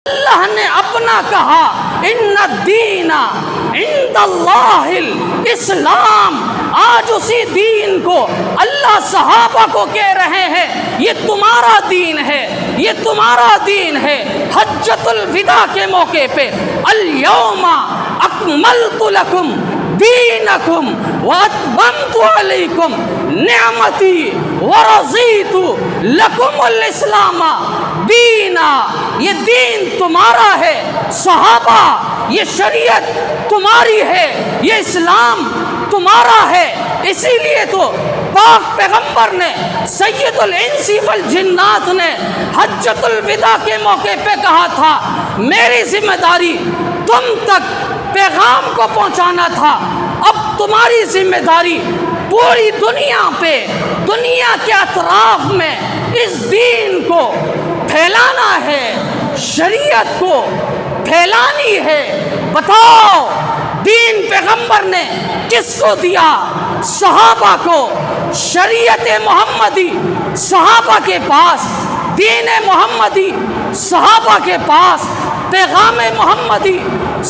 اللہ نے اپنا کہا ان الدین عند اللہ الاسلام، آج اسی دین کو اللہ صحابہ کو کہہ رہے ہیں یہ تمہارا دین ہے، یہ تمہارا دین ہے۔ حجۃ الوداع کے موقع پہ الیوم اکملت لکم دینکم واتممت علیکم نعمتی ورضیت لکم الاسلام دینا، یہ دین تمہارا ہے صحابہ، یہ شریعت تمہاری ہے، یہ اسلام تمہارا ہے۔ اسی لیے تو پاک پیغمبر نے سید الانس والجنات نے حجۃ الوداع کے موقع پہ کہا تھا میری ذمہ داری تم تک پیغام کو پہنچانا تھا، اب تمہاری ذمہ داری پوری دنیا پہ، دنیا کے اطراف میں اس دین کو پھیلانا ہے، شریعت کو پھیلانی ہے۔ بتاؤ دین پیغمبر نے کس کو دیا؟ صحابہ کو۔ شریعت محمدی صحابہ کے پاس، دین محمدی صحابہ کے پاس، پیغام محمدی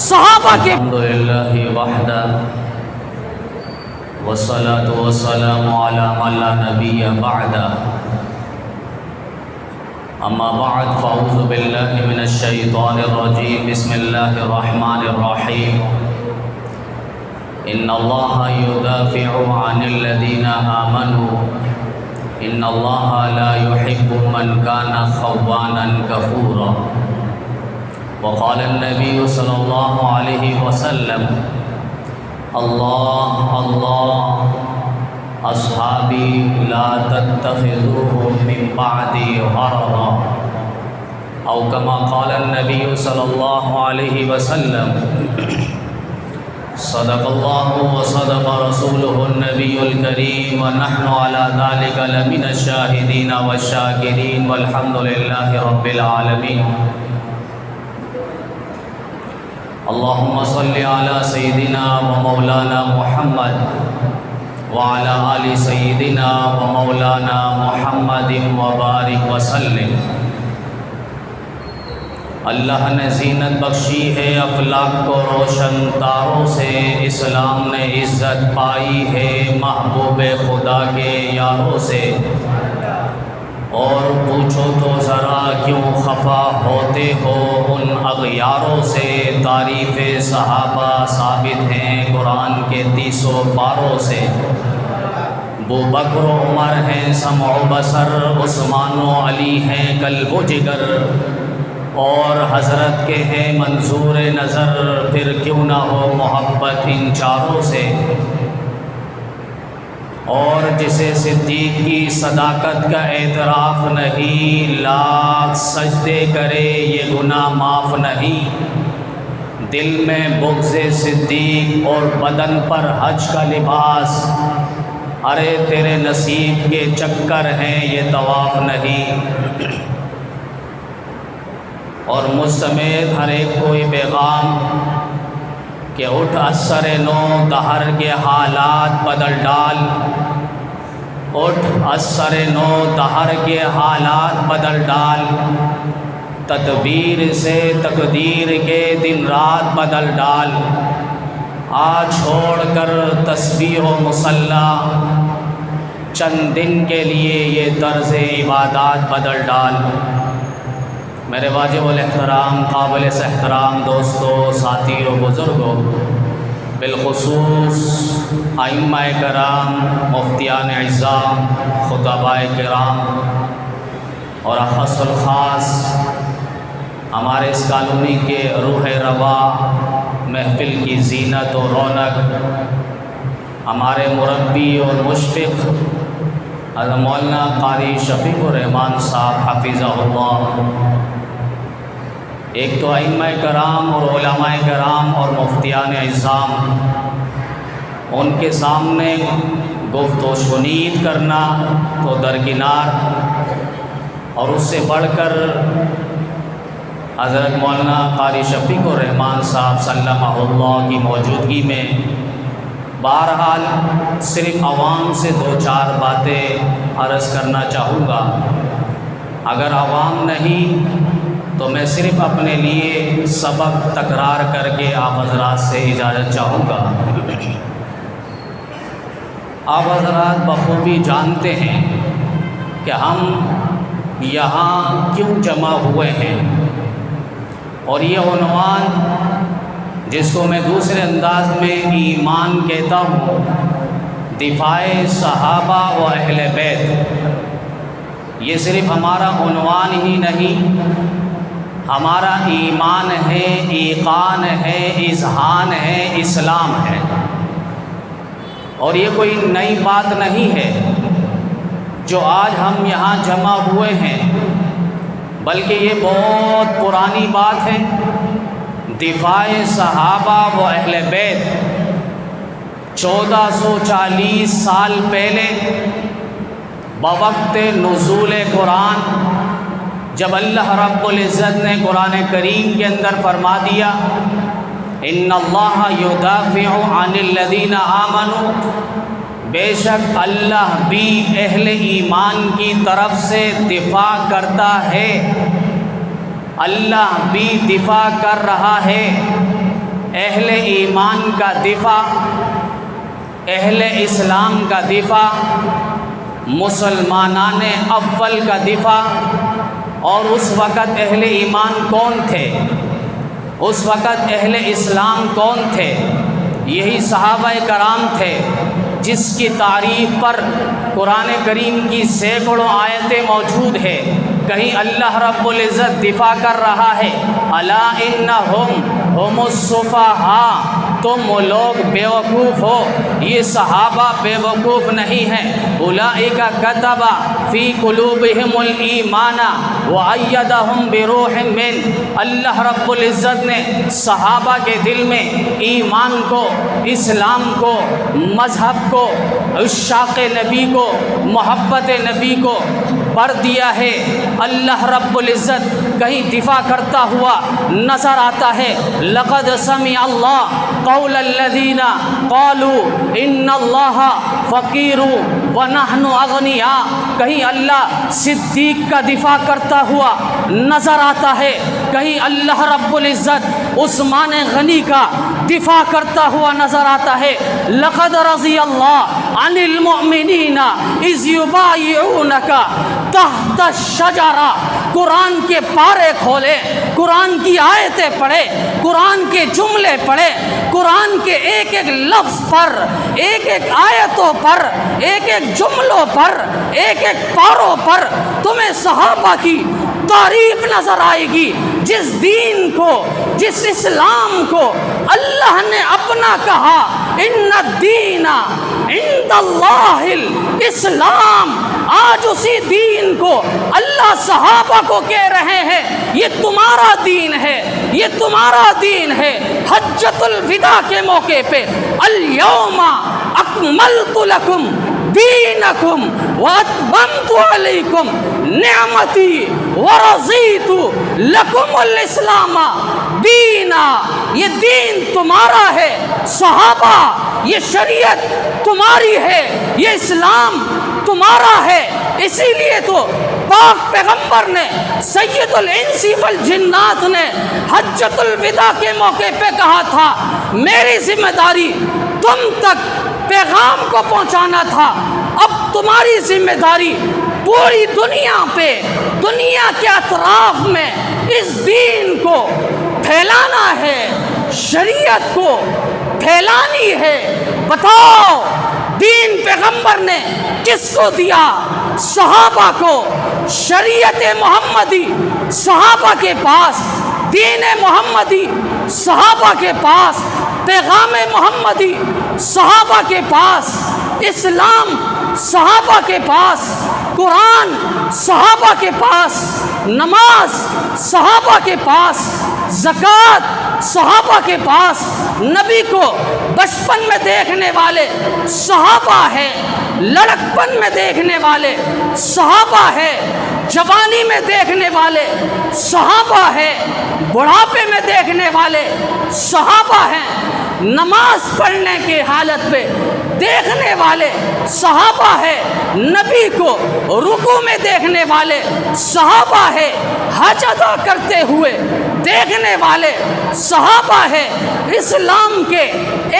صحابہ کے۔ الحمدللہ وحدہ والصلاة والسلام علی من لا نبی بعدہ، اما بعد فاعوذ باللہ من الشیطان الرجیم، بسم اللہ الرحمن الرحیم۔ ان اللہ یدافع عن الذین آمنوا ان اللہ لا يحب من کان خوانا کفورا۔ وقال النبی صلی اللہ علیہ وسلم اللہ اللہ اصحابی لا تتخذوهم من بعدی غرضا، او کما قال النبی صلی اللہ علیہ وسلم صدق اللہ وصدق رسولہ النبی الکریم ونحن علی ذلک لمن الشاہدین والشاکرین والحمد للہ رب العالمین۔ اللہم صلی علی سیدنا و مولانا محمد وعلی آل سیدنا و مولانا محمد وبارک وسلم۔ اللہ نے زینت بخشی ہے افلاک کو روشن تاروں سے، اسلام نے عزت پائی ہے محبوب خدا کے یاروں سے۔ اور پوچھو تو ذرا کیوں خفا ہوتے ہو ان اغیاروں سے، تعریف صحابہ ثابت ہیں قرآن کے 30 پاروں سے۔ ابو بکر و عمر ہیں سمع و بصر، عثمان و علی ہیں قلب و جگر، اور حضرت کے ہیں منظور نظر، پھر کیوں نہ ہو محبت ان چاروں سے۔ اور جسے صدیق کی صداقت کا اعتراف نہیں، لاکھ سجدے کرے یہ گناہ معاف نہیں۔ دل میں بغض صدیق اور بدن پر حج کا لباس، ارے تیرے نصیب کے چکر ہیں یہ طواف نہیں۔ اور مجھ سمیت ہر ایک کوئی پیغام کہ اٹھ اثر نو دہر کے حالات بدل ڈال، اٹھ اثر نو دہر کے حالات بدل ڈال، تدبیر سے تقدیر کے دن رات بدل ڈال، آ چھوڑ کر تسبیح و مصلی، چند دن کے لیے یہ طرز عبادات بدل ڈال۔ میرے واجب الاحترام قابل احترام دوستو، ساتھیو، بزرگوں، بالخصوص ائمہ کرام، مفتیان اعظام، خطباء کرام، اور اخص الخاص ہمارے اس کالونی کے روح روا، محفل کی زینت و رونق، ہمارے مربی اور مشفق حضرت مولانا قاری شفیق الرحمان صاحب حفظہ اللہ۔ ایک تو ائمہ کرام اور علماء کرام اور مفتیان اعظام، ان کے سامنے گفت و شنید کرنا تو درکنار، اور اس سے بڑھ کر حضرت مولانا قاری شفیق الرحمان صاحب سلمہ اللہ کی موجودگی میں بہرحال صرف عوام سے 2-4 باتیں عرض کرنا چاہوں گا۔ اگر عوام نہیں تو میں صرف اپنے لیے سبق تکرار کر کے آپ حضرات سے اجازت چاہوں گا۔ آپ حضرات بخوبی جانتے ہیں کہ ہم یہاں کیوں جمع ہوئے ہیں، اور یہ عنوان جس کو میں دوسرے انداز میں ایمان کہتا ہوں، دفاع صحابہ و اہل بیت، یہ صرف ہمارا عنوان ہی نہیں، ہمارا ایمان ہے، ایقان ہے، اذہان ہے، اسلام ہے۔ اور یہ کوئی نئی بات نہیں ہے جو آج ہم یہاں جمع ہوئے ہیں، بلکہ یہ بہت پرانی بات ہے۔ دفاع صحابہ و اہل بیت 1440 سال پہلے بوقت نزول قرآن، جب اللہ رب العزت نے قرآن کریم کے اندر فرما دیا ان اللہ یدافع عن الذین آمنوا، بے شک اللہ بھی اہل ایمان کی طرف سے دفاع کرتا ہے، اللہ بھی دفاع کر رہا ہے۔ اہل ایمان کا دفاع، اہل اسلام کا دفاع، مسلمانان اول کا دفاع۔ اور اس وقت اہل ایمان کون تھے؟ اس وقت اہل اسلام کون تھے؟ یہی صحابہ کرام تھے، جس کی تعریف پر قرآن کریم کی سینکڑوں آیتیں موجود ہیں۔ کہیں اللہ رب العزت دفاع کر رہا ہے، الا انہم ہم الصفہاء، تم لوگ بیوقوف ہو، یہ صحابہ بیوقوف نہیں ہیں۔ اولئک کتب فی قلوبہم الایمان وایدہم بروح من، اللہ رب العزت نے صحابہ کے دل میں ایمان کو، اسلام کو، مذہب کو، عشاق نبی کو، محبت نبی کو بھر دیا ہے۔ اللہ رب العزت کہیں دفاع کرتا ہوا نظر آتا ہے، لقد سمع اللہ قول الذین قالوا ان اللہ فقیر ونحن اغنیاء، کہیں اللہ صدیق کا دفاع کرتا ہوا نظر آتا ہے، کہیں اللہ رب العزت عثمان غنی کا دفاع کرتا ہوا نظر آتا ہے۔ لقد رضی اللہ عن المؤمنین اذ یبایعونک تحت الشجرہ، قرآن کے پارے کھولے، قرآن کی آیتیں پڑھے، قرآن کے جملے پڑھے، قرآن کے ایک ایک لفظ پر، ایک ایک آیتوں پر، ایک ایک جملوں پر، ایک ایک پاروں پر تمہیں صحابہ کی تعریف نظر آئے گی۔ جس دین کو، جس اسلام کو اللہ نے اپنا کہا، ان الدین عند اللہ الاسلام، آج اسی دین کو اللہ صحابہ کو کہہ رہے ہیں یہ تمہارا دین ہے، یہ تمہارا دین ہے۔ حجۃ الوداع کے موقع پہ الیوم اکملت لکم دینکم واتممت علیکم نعمتی ورضیت لکم الاسلام دینا، یہ دین تمہارا ہے صحابہ، یہ شریعت تمہاری ہے، یہ اسلام تمہارا ہے۔ اسی لیے تو پاک پیغمبر نے، سید الانس والجنات نے حجۃ الوداع کے موقع پہ کہا تھا میری ذمہ داری تم تک پیغام کو پہنچانا تھا، اب تمہاری ذمہ داری پوری دنیا پہ، دنیا کے اطراف میں اس دین کو پھیلانا ہے، شریعت کو پھیلانی ہے۔ بتاؤ دین پیغمبر نے کس کو دیا؟ صحابہ کو۔ شریعت محمدی صحابہ کے پاس، دین محمدی صحابہ کے پاس، پیغام محمدی صحابہ کے پاس، اسلام صحابہ کے پاس، قرآن صحابہ کے پاس، نماز صحابہ کے پاس، زکوٰۃ صحابہ کے پاس، نبی کو بچپن میں دیکھنے والے صحابہ ہیں، لڑکپن میں دیکھنے والے صحابہ ہیں، جوانی میں دیکھنے والے صحابہ ہیں، بڑھاپے میں دیکھنے والے صحابہ ہیں، نماز پڑھنے کی حالت پہ دیکھنے والے صحابہ ہے، نبی کو رکوع میں دیکھنے والے صحابہ ہے، حج ادا کرتے ہوئے دیکھنے والے صحابہ ہے، اسلام کے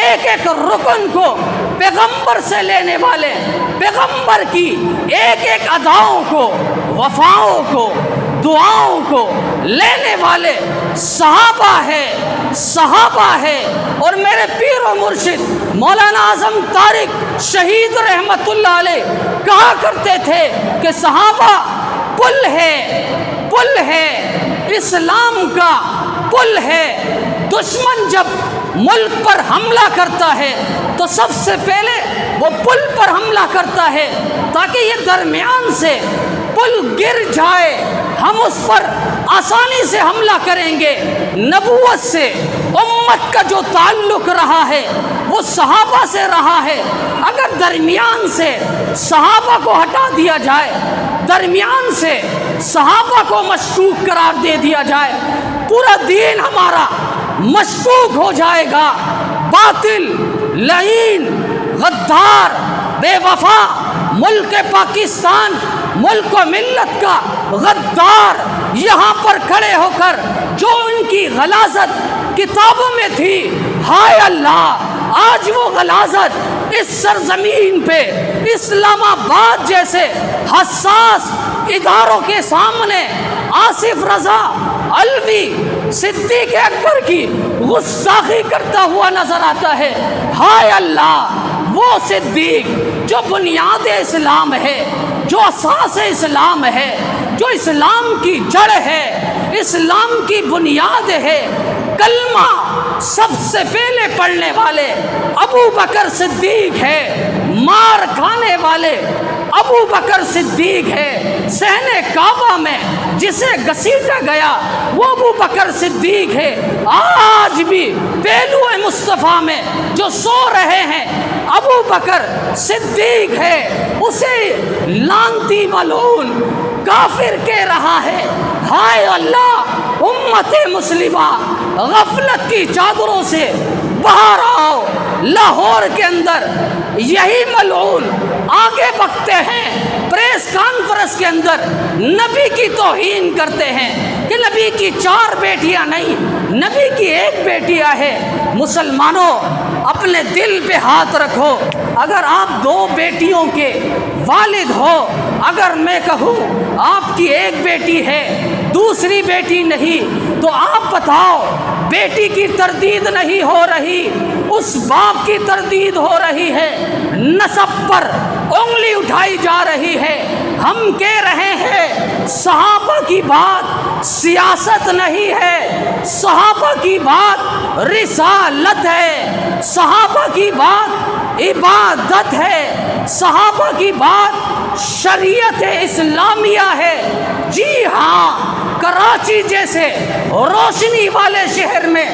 ایک ایک رکن کو پیغمبر سے لینے والے، پیغمبر کی ایک ایک اداؤں کو، وفاؤں کو، دعاؤں کو لینے والے صحابہ ہے۔ اور میرے پیر و مرشد مولانا اعظم طارق شہید رحمت اللہ علیہ کہا کرتے تھے کہ صحابہ پل ہے، اسلام کا پل ہے۔ دشمن جب ملک پر حملہ کرتا ہے تو سب سے پہلے وہ پل پر حملہ کرتا ہے تاکہ یہ درمیان سے پل گر جائے، ہم اس پر آسانی سے حملہ کریں گے۔ نبوت سے امت کا جو تعلق رہا ہے وہ صحابہ سے رہا ہے، اگر درمیان سے صحابہ کو ہٹا دیا جائے، درمیان سے صحابہ کو مشکوک قرار دے دیا جائے، پورا دین ہمارا مشکوک ہو جائے گا۔ باطل، لعین، غدار، بے وفا، ملک پاکستان، ملک و ملت کا غدار یہاں پر کھڑے ہو کر جو ان کی غلاظت کتابوں میں تھی، ہائے اللہ آج وہ غلاظت اس سرزمین پہ اسلام آباد جیسے حساس اداروں کے سامنے آصف رضا علوی صدیق اکبر کی گستاخی کرتا ہوا نظر آتا ہے۔ ہائے اللہ وہ صدیق جو بنیاد اسلام ہے، جو اساس اسلام ہے، جو اسلام کی جڑ ہے، اسلام کی بنیاد ہے، کلمہ سب سے پہلے پڑھنے والے ابو بکر صدیق ہے، مار کھانے والے ابو بکر صدیق ہے، صحن کعبہ میں جسے گھسیٹا گیا وہ ابو بکر صدیق ہے۔ آج بھی پہلو مصطفیٰ میں جو سو رہے ہیں ابو بکر صدیق ہے، اسے لعنتی ملعون کافر کہہ رہا ہے۔ ہائے اللہ امت مسلمہ غفلت کی چادروں سے باہر آؤ۔ لاہور کے اندر یہی ملعون آگے بڑھتے ہیں، پریس کانفرنس کے اندر نبی کی توہین کرتے ہیں کہ نبی کی 4 بیٹیاں نہیں، نبی کی 1 بیٹیاں ہے۔ مسلمانوں اپنے دل پہ ہاتھ رکھو، اگر آپ 2 بیٹیوں کے والد ہو، اگر میں کہوں آپ کی 1 بیٹی ہے دوسری بیٹی نہیں، تو آپ بتاؤ بیٹی کی تردید نہیں ہو رہی، اس باپ کی تردید ہو رہی ہے، نسب پر انگلی اٹھائی جا رہی ہے۔ ہم کہہ رہے ہیں صحابہ کی بات سیاست نہیں ہے، صحابہ کی بات رسالت ہے، صحابہ کی بات عبادت ہے، صحابہ کی بات شریعت اسلامیہ ہے۔ جی ہاں، کراچی جیسے روشنی والے شہر میں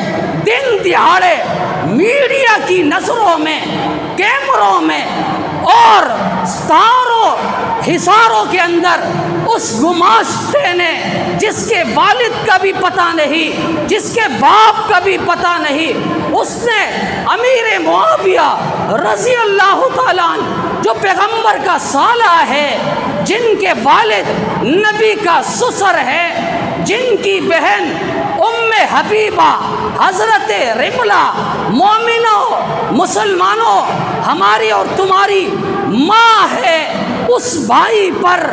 دن دہاڑے میڈیا کی نظروں میں، کیمروں میں اور ستاروں حصاروں کے اندر اس گماشتے نے جس کے والد کا بھی پتہ نہیں، جس کے باپ کا بھی پتہ نہیں، اس نے امیر معاویہ رضی اللہ تعالیٰ عنہ جو پیغمبر کا سالہ ہے، جن کے والد نبی کا سسر ہے، جن کی بہن ام حبیبہ حضرت رملہ، مومنوں مسلمانوں ہماری اور تمہاری ماں ہے، اس بھائی پر،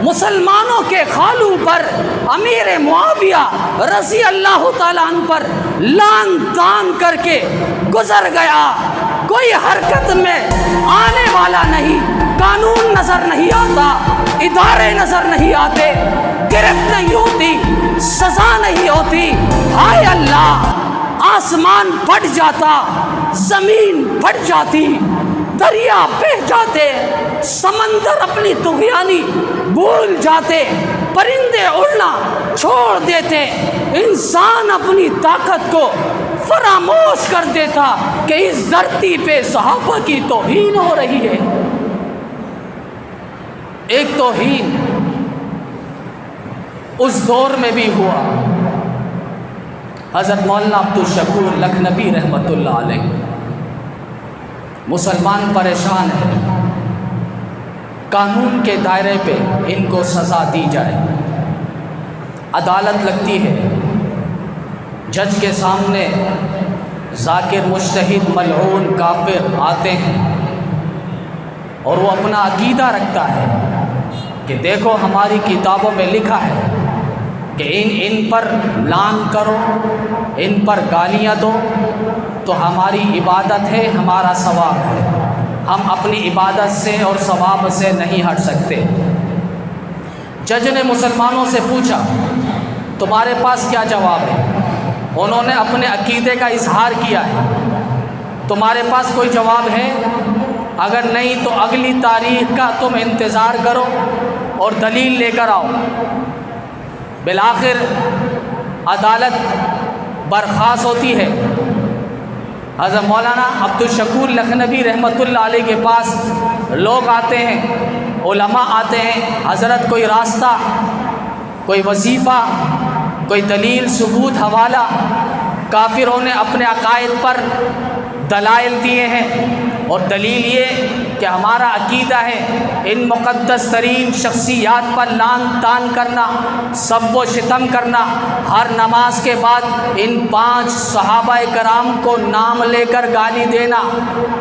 مسلمانوں کے خالو پر، امیر معاویہ رضی اللہ تعالیٰ عنہ پر لعن طعن کر کے گزر گیا۔ کوئی حرکت میں آنے والا نہیں، قانون نظر نہیں آتا، ادارے نظر نہیں آتے، گرفت نہیں ہوتی، سزا نہیں ہوتی۔ ہائے اللہ آسمان پھٹ جاتا، زمین پھٹ جاتی، دریا بہہ جاتے، سمندر اپنی طغیانی بھول جاتے، پرندے اڑنا چھوڑ دیتے، انسان اپنی طاقت کو فراموش کر دیتا کہ اس دھرتی پہ صحابہ کی توہین ہو رہی ہے۔ ایک توہین اس دور میں بھی ہوا، حضرت مولانا عبدالشکور لکھنوی رحمۃ اللہ علیہ مسلمان پریشان ہے، قانون کے دائرے پہ ان کو سزا دی جائے۔ عدالت لگتی ہے، جج کے سامنے ذاکر، مجتہد، ملعون، کافر آتے ہیں اور وہ اپنا عقیدہ رکھتا ہے کہ دیکھو ہماری کتابوں میں لکھا ہے کہ ان پر لعن کرو، ان پر گالیاں دو تو ہماری عبادت ہے، ہمارا ثواب ہے، ہم اپنی عبادت سے اور ثواب سے نہیں ہٹ سکتے۔ جج نے مسلمانوں سے پوچھا تمہارے پاس کیا جواب ہے؟ انہوں نے اپنے عقیدے کا اظہار کیا ہے، تمہارے پاس کوئی جواب ہے؟ اگر نہیں تو اگلی تاریخ کا تم انتظار کرو اور دلیل لے کر آؤ۔ بالآخر عدالت برخاست ہوتی ہے۔ حضرت مولانا عبدالشکور لکھنوی رحمۃ اللہ علیہ کے پاس لوگ آتے ہیں، علماء آتے ہیں، حضرت کوئی راستہ، کوئی وظیفہ، کوئی دلیل، ثبوت، حوالہ؟ کافروں نے اپنے عقائد پر دلائل دیے ہیں، اور دلیل یہ کہ ہمارا عقیدہ ہے ان مقدس ترین شخصیات پر لعن طعن کرنا، سب و شتم کرنا، ہر نماز کے بعد ان 5 صحابہ کرام کو نام لے کر گالی دینا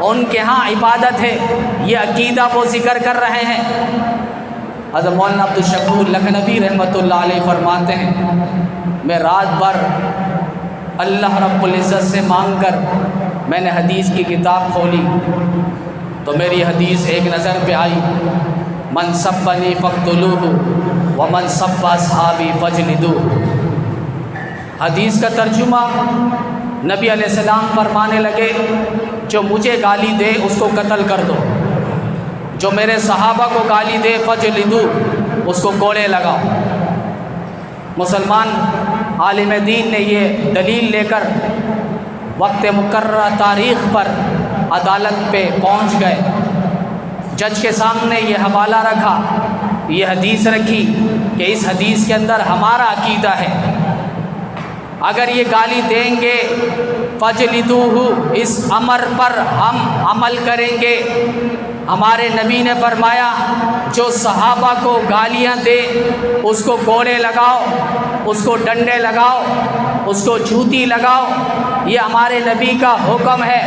ان کے ہاں عبادت ہے، یہ عقیدہ وہ ذکر کر رہے ہیں۔ حضرت مولانا عبدالشکور لکھنوی رحمۃ اللہ علیہ فرماتے ہیں میں رات بھر اللہ رب العزت سے مانگ کر میں نے حدیث کی کتاب کھولی تو میری حدیث ایک نظر پہ آئی، من سبنی فاقتلوہ ومن سب اصحابی فاجلدوہ۔ حدیث کا ترجمہ نبی علیہ السلام فرمانے لگے جو مجھے گالی دے اس کو قتل کر دو، جو میرے صحابہ کو گالی دے فاجلدوہ اس کو کوڑے لگاؤ۔ مسلمان عالم دین نے یہ دلیل لے کر وقت مقررہ تاریخ پر عدالت پہ پہنچ گئے، جج کے سامنے یہ حوالہ رکھا، یہ حدیث رکھی کہ اس حدیث کے اندر ہمارا عقیدہ ہے، اگر یہ گالی دیں گے فجلدوہ، اس امر پر ہم عمل کریں گے۔ ہمارے نبی نے فرمایا جو صحابہ کو گالیاں دے اس کو کوڑے لگاؤ، اس کو ڈنڈے لگاؤ، اس کو جوتی لگاؤ، یہ ہمارے نبی کا حکم ہے۔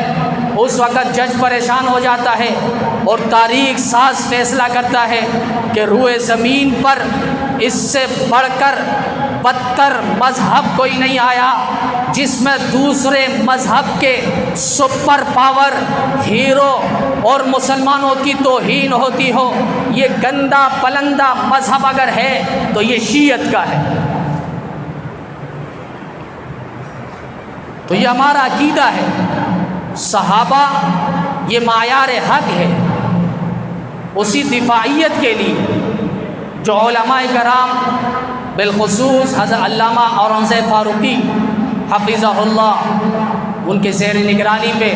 اس وقت جج پریشان ہو جاتا ہے اور تاریخ ساز فیصلہ کرتا ہے کہ روئے زمین پر اس سے بڑھ کر بدتر مذہب کوئی نہیں آیا جس میں دوسرے مذہب کے سپر پاور ہیرو اور مسلمانوں کی توہین ہوتی ہو۔ یہ گندا پلندہ مذہب اگر ہے تو یہ شیعت کا ہے۔ تو یہ ہمارا عقیدہ ہے، صحابہ یہ معیار حق ہے۔ اسی دفاعیت کے لیے جو علماء کرام بالخصوص حضرت علامہ اورنگزیب فاروقی حفظہ اللہ، ان کے زیر نگرانی پہ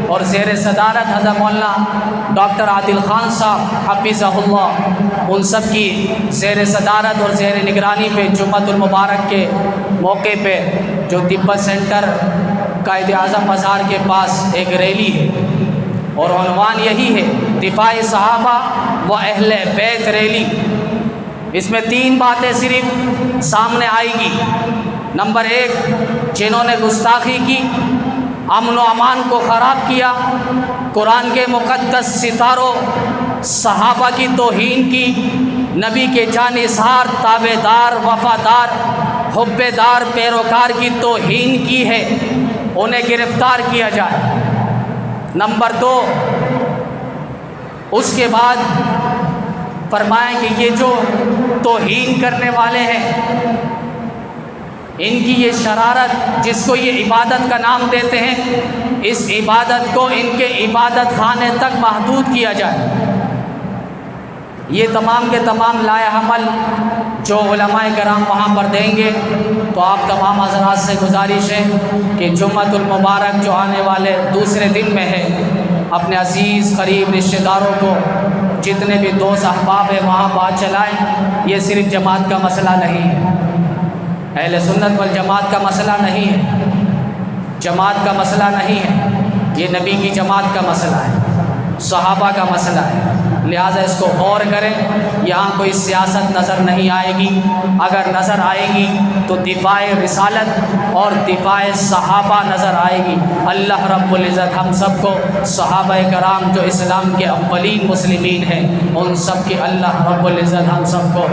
اور زیر صدارت حضرت مولانا ڈاکٹر عادل خان صاحب حفظہ اللہ، ان سب کی زیر صدارت اور زیر نگرانی پہ جمعۃ المبارک کے موقع پہ جو تبت سینٹر قائد اعظم مزار کے پاس ایک ریلی ہے اور عنوان یہی ہے دفاع صحابہ و اہل بیت ریلی۔ اس میں 3 باتیں صرف سامنے آئے گی۔ نمبر 1، جنہوں نے گستاخی کی، امن و امان کو خراب کیا، قرآن کے مقدس ستاروں صحابہ کی توہین کی، نبی کے جانثار تابع دار وفادار حب دار پیروکار کی توہین کی ہے، انہیں گرفتار کیا جائے۔ نمبر 2، اس کے بعد فرمائیں کہ یہ جو توہین کرنے والے ہیں ان کی یہ شرارت جس کو یہ عبادت کا نام دیتے ہیں، اس عبادت کو ان کے عبادت خانے تک محدود کیا جائے۔ یہ تمام کے تمام لائحہ عمل جو علماء کرام وہاں پر دیں گے، تو آپ تمام حضرات سے گزارش ہے کہ جمعۃ المبارک جو آنے والے دوسرے دن میں ہے، اپنے عزیز قریب رشتہ داروں کو جتنے بھی دوست احباب ہیں وہاں بات چلائیں۔ یہ صرف جماعت کا مسئلہ نہیں ہے، اہل سنت والجماعت کا مسئلہ نہیں ہے، جماعت کا مسئلہ نہیں ہے، یہ نبی کی جماعت کا مسئلہ ہے۔ صحابہ کا مسئلہ ہے، لہٰذا اس کو غور کریں۔ یہاں کوئی سیاست نظر نہیں آئے گی، اگر نظر آئے گی تو دفاع رسالت اور دفاع صحابہ نظر آئے گی۔ اللہ رب العزت ہم سب کو صحابہ کرام جو اسلام کے اولین مسلمین ہیں ان سب کے اللہ رب العزت ہم سب کو